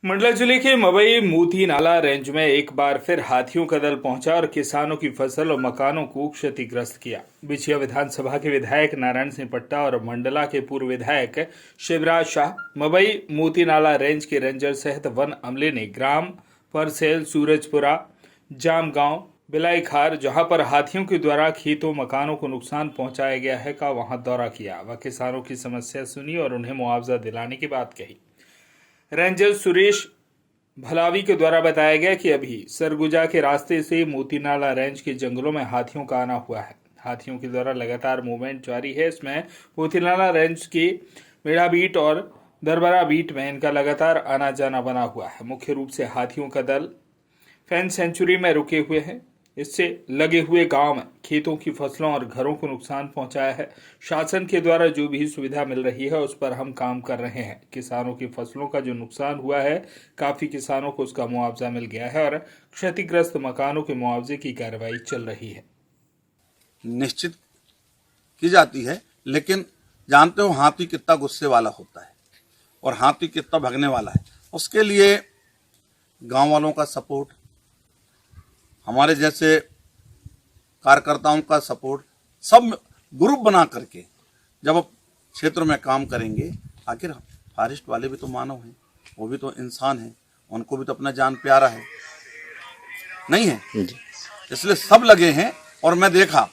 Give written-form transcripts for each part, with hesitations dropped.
मंडला जिले के मवई मोती नाला रेंज में एक बार फिर हाथियों का दल पहुंचा और किसानों की फसल और मकानों को क्षतिग्रस्त किया। बिछिया विधानसभा के विधायक नारायण सिंह पट्टा और मंडला के पूर्व विधायक शिवराज शाह, मवई मोती नाला रेंज के रेंजर सहित वन अमले ने ग्राम परसेल, सूरजपुरा, जामगांव, बिलाईखार, जहां पर हाथियों के द्वारा खेतों मकानों को नुकसान पहुंचाया गया है, का वहां दौरा किया। वह किसानों की समस्या सुनी और उन्हें मुआवजा दिलाने की बात कही। रेंजर सुरेश भलावी के द्वारा बताया गया कि अभी सरगुजा के रास्ते से मोती नाला रेंज के जंगलों में हाथियों का आना हुआ है। हाथियों के द्वारा लगातार मूवमेंट जारी है। इसमें मोती नाला रेंज की मेढ़ा बीट और दरबरा बीट में इनका लगातार आना जाना बना हुआ है। मुख्य रूप से हाथियों का दल फैन सेंचुरी में रुके हुए हैं। इससे लगे हुए गांव में खेतों की फसलों और घरों को नुकसान पहुंचाया है। शासन के द्वारा जो भी सुविधा मिल रही है उस पर हम काम कर रहे हैं। किसानों की फसलों का जो नुकसान हुआ है, काफी किसानों को उसका मुआवजा मिल गया है और क्षतिग्रस्त मकानों के मुआवजे की कार्रवाई चल रही है। निश्चित की जाती है, लेकिन जानते हो हाथी कितना गुस्से वाला होता है और हाथी कितना भगने वाला है। उसके लिए गांव वालों का सपोर्ट, हमारे जैसे कार्यकर्ताओं का सपोर्ट, सब ग्रुप बना करके जब क्षेत्र में काम करेंगे। आखिर फॉरेस्ट वाले भी तो मानव हैं, वो भी तो इंसान हैं, उनको भी तो अपना जान प्यारा है, नहीं है? इसलिए सब लगे हैं। और मैं देखा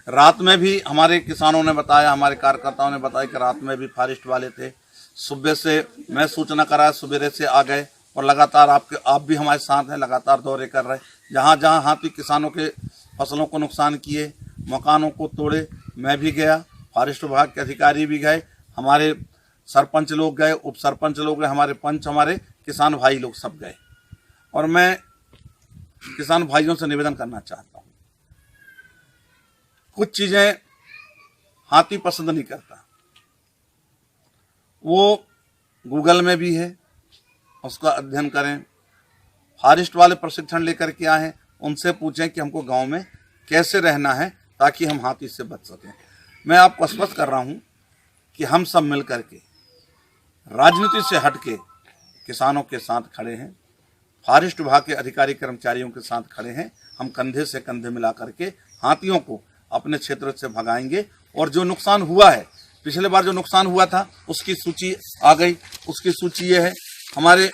रात में भी हमारे किसानों ने बताया, हमारे कार्यकर्ताओं ने बताया कि रात में भी फॉरेस्ट वाले थे। सुबह से मैं सूचना कराया, सवेरे से आ गए और लगातार आप भी हमारे साथ हैं, लगातार दौरे कर रहे हैं। जहाँ जहाँ हाथी किसानों के फसलों को नुकसान किए, मकानों को तोड़े, मैं भी गया, फॉरेस्ट विभाग के अधिकारी भी गए, हमारे सरपंच लोग गए, उप सरपंच लोग गए, हमारे पंच, हमारे किसान भाई लोग सब गए। और मैं किसान भाइयों से निवेदन करना चाहता हूँ, कुछ चीजें हाथी पसंद नहीं करता, वो गूगल में भी है, उसका अध्ययन करें। फॉरेस्ट वाले प्रशिक्षण लेकर के आए हैं, उनसे पूछें कि हमको गांव में कैसे रहना है ताकि हम हाथी से बच सकें। मैं आपको स्पष्ट कर रहा हूं कि हम सब मिल करके राजनीति से हटके किसानों के साथ खड़े हैं, फॉरेस्ट विभाग के अधिकारी कर्मचारियों के साथ खड़े हैं। हम कंधे से कंधे मिला करके हाथियों को अपने क्षेत्र से भगाएंगे। और जो नुकसान हुआ है, पिछले बार जो नुकसान हुआ था उसकी सूची आ गई। उसकी सूची ये है, हमारे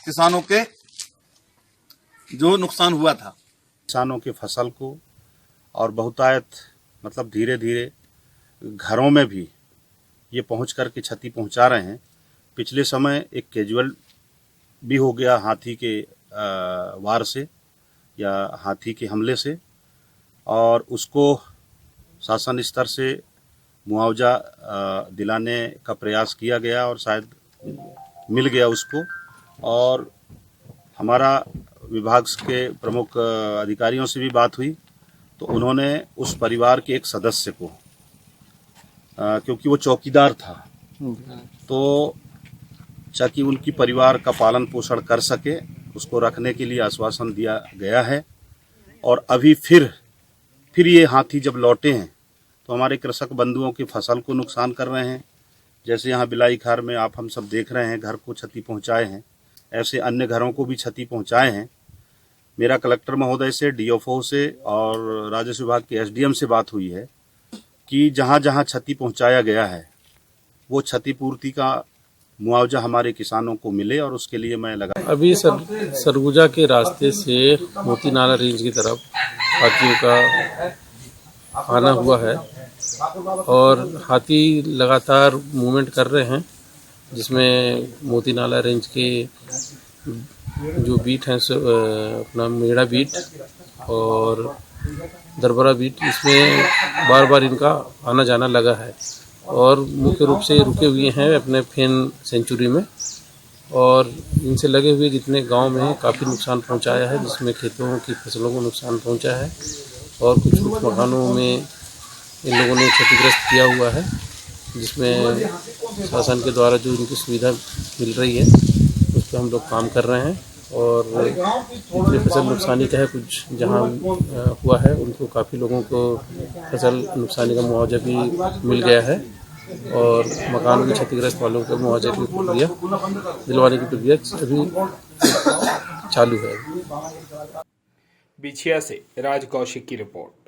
किसानों के जो नुकसान हुआ था, किसानों की फसल को और बहुतायत मतलब धीरे धीरे घरों में भी ये पहुंच कर के क्षति पहुंचा रहे हैं। पिछले समय एक कैजुअल भी हो गया हाथी के वार से या हाथी के हमले से, और उसको शासन स्तर से मुआवजा दिलाने का प्रयास किया गया और शायद मिल गया उसको। और हमारा विभाग के प्रमुख अधिकारियों से भी बात हुई तो उन्होंने उस परिवार के एक सदस्य को, क्योंकि वो चौकीदार था, तो ताकि उनकी परिवार का पालन पोषण कर सके, उसको रखने के लिए आश्वासन दिया गया है। और अभी फिर ये हाथी जब लौटे हैं तो हमारे कृषक बंधुओं की फसल को नुकसान कर रहे हैं। जैसे यहाँ बिलाईखार में आप हम सब देख रहे हैं, घर को क्षति पहुँचाए हैं, ऐसे अन्य घरों को भी क्षति पहुँचाए हैं। मेरा कलेक्टर महोदय से, डीएफओ से और राजस्व विभाग के एसडीएम से बात हुई है कि जहाँ जहाँ क्षति पहुँचाया गया है वो क्षतिपूर्ति का मुआवजा हमारे किसानों को मिले, और उसके लिए मैं लगा। अभी सरगुजा के रास्ते से मोती नाला रेंज की तरफ हाथियों का आना हुआ है और हाथी लगातार मूवमेंट कर रहे हैं, जिसमें मोती नाला रेंज के जो बीट हैं अपना मेढ़ा बीट और दरबरा बीट, इसमें बार बार इनका आना जाना लगा है और मुख्य रूप से रुके हुए हैं अपने फैन सेंचुरी में। और इनसे लगे हुए जितने गांव में काफ़ी नुकसान पहुंचाया है, जिसमें खेतों की फसलों को नुकसान पहुंचा है और कुछ मकानों में इन लोगों ने क्षतिग्रस्त किया हुआ है, जिसमें शासन के द्वारा जो इनकी सुविधा मिल रही है उस पर हम लोग काम कर रहे हैं। और जितने फसल नुकसानी का है, कुछ जहां हुआ है उनको काफ़ी लोगों को फसल नुकसानी का मुआवजा भी मिल गया है और मकान के क्षतिग्रस्त वालों को मुआवजे की प्रक्रिया दिलवाने की प्रक्रिया अभी चालू है। बिछिया से राज कौशिक की रिपोर्ट।